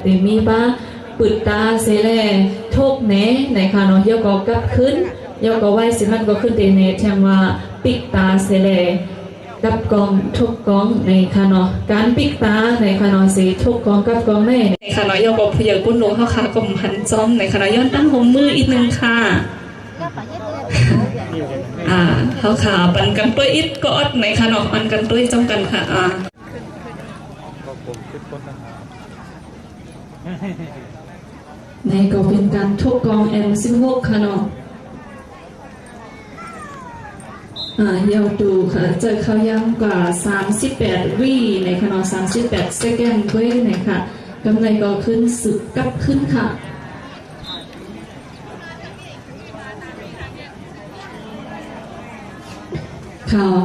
เดมีบ้าปุตตาเสเลทุกเนในคานอยกกับขึ้นยกไว้สิมันก็ขึ้นเตเนแทงว่าปิกตาเสเลกับกองทุกกองในคานอการปิกตาในคานอสีทุกกองกับกองในคานอยกพยากุนโลเขาค่ะกลมหันจ้อมในคานย้อนตั้งหัวมืออีกนึงค่ะเขาขาปันกันตัวอิดก็อดในคานอปันกันตัวจ้องกันค่ะในก็เป็นการทุกกอง M16 ค่ะเนาะยาวดูค่ะเจอเขาย้ำกว่า38วิในขนาด38 เซกันด้วยนะคะกำไรก็ขึ้นสึกกับขึ้นค่ะข่าว